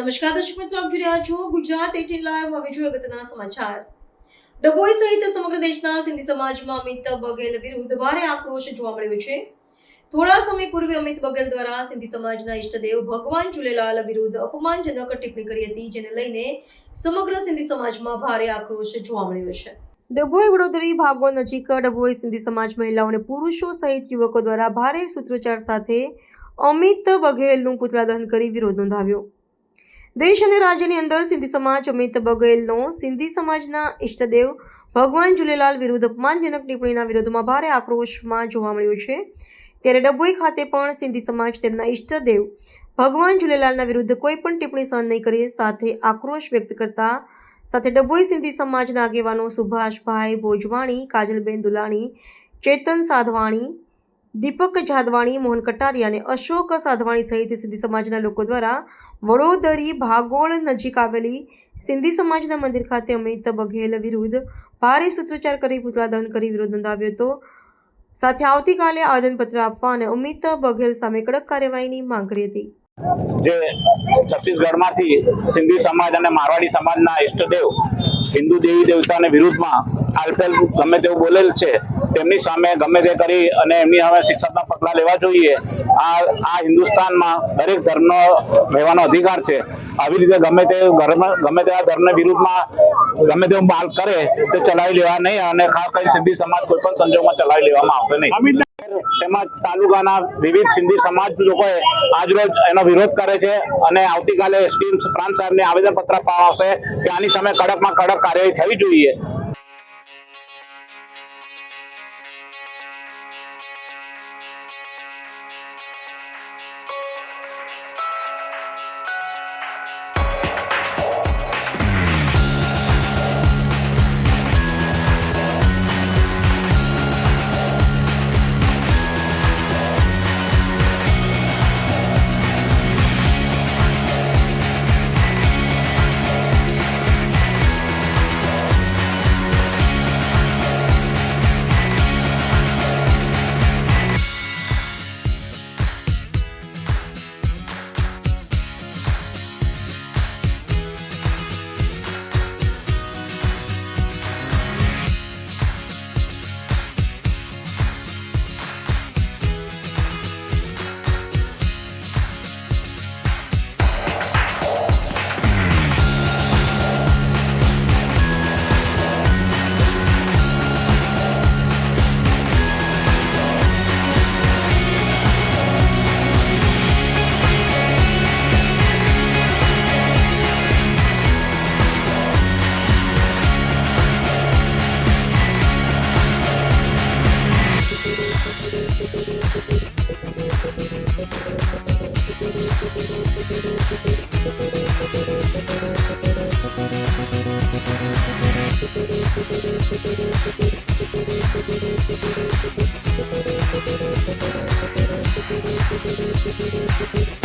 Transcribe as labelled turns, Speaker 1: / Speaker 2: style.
Speaker 1: નમસ્કાર દર્શક મિત્રો, આપ જોઈ રહ્યા છો ગુજરાત 18 લાઈવ। હવે જોઈએ અગત્યના સમાચાર। ડભોઈ સહિત સમગ્ર દેશના સિંધી સમાજમાં અમિત બઘેલ વિરુદ્ધ ભારે આક્રોશ જોવા મળ્યો છે। થોડા સમય પૂર્વે અમિત બઘેલ દ્વારા સિંધી સમાજના ઇષ્ટદેવ ભગવાન ઝૂલેલાલ વિરુદ્ધ અપમાનજનક ટિપ્પણી કરી હતી, જેને લઈને સમગ્ર સિંધી સમાજમાં ભારે આક્રોશ જોવા મળ્યો છે। ડભોઈ વડોદરી ભાગોળ નજીક ડભોઈ સિંધી સમાજ મહિલાઓ અને પુરુષો સહિત યુવકો દ્વારા ભારે સૂત્રોચ્ચાર સાથે અમિત બઘેલનું પુતળા દહન કરી વિરોધ નોંધાવ્યો। દેશ અને રાજ્યની અંદર સિંધી સમાજ અમિત બઘેલનો સિંધી સમાજના ઇષ્ટદેવ ભગવાન ઝૂલેલાલ વિરુદ્ધ અપમાનજનક ટિપ્પણીના વિરોધમાં ભારે આક્રોશમાં જોવા મળ્યો છે। ત્યારે ડભોઈ ખાતે પણ સિંધી સમાજ તેમના ઇષ્ટદેવ ભગવાન ઝૂલેલાલના વિરુદ્ધ કોઈ પણ ટિપ્પણી સહન નહીં કરી સાથે આક્રોશ વ્યક્ત કરતા સાથે ડભોઈ સિંધી સમાજના આગેવાનો સુભાષભાઈ ભોજવાણી, કાજલબેન દુલાણી, ચેતન સાધવાણી, દીપક જાદવાણી, મોહન કટારિયા અને અશોક સાધવાણી સહિત સિંધી સમાજના લોકો દ્વારા વડોદરી ભાગોળ નજીક આવેલી સિંધી સમાજના મંદિર ખાતે અમિત બઘેલ વિરુદ્ધ ભારે સૂત્રોચ્ચાર કરી પુતળા દહન કરી વિરોધ નોંધાવ્યો હતો। સાથે આવતીકાલે આવેદનપત્ર આપવા અને અમિત બઘેલ સામે કડક કાર્યવાહીની માંગ કરી હતી।
Speaker 2: જે છત્તીસગઢમાંથી સિંધી સમાજ અને મારવાડી સમાજના ઇષ્ટદેવ હિન્દુ દેવી દેવતાને વિરુદ્ધમાં આલફેલ ગમે તેવું બોલેલ છે, તેમની સામે ગમે તે કરી અને એમની સામે શિક્ષાત્મક પગલાં લેવા જોઈએ। આ હિન્દુસ્તાનમાં દરેક ધર્મનો રહેવાનો અધિકાર છે। આવી રીતે ગમે તેવા ધર્મના વિરુદ્ધમાં ગમે તેવું બાલ કરે તે ચલાવી લેવા નહીં અને ખાસ કરીને સિંધી સમાજ કોઈ પણ સંજોગમાં ચલાવી લેવામાં આવશે નહીં। તેમાં તાલુકાના વિવિધ સિંધી સમાજ લોકોએ આજરોજ એનો વિરોધ કરે છે અને આવતીકાલે એસડી પ્રાંત સાહેબને આવેદનપત્ર આપવામાં આવશે કે આની સામે કડકમાં કડક કાર્યવાહી થવી જોઈએ।
Speaker 1: Thank you.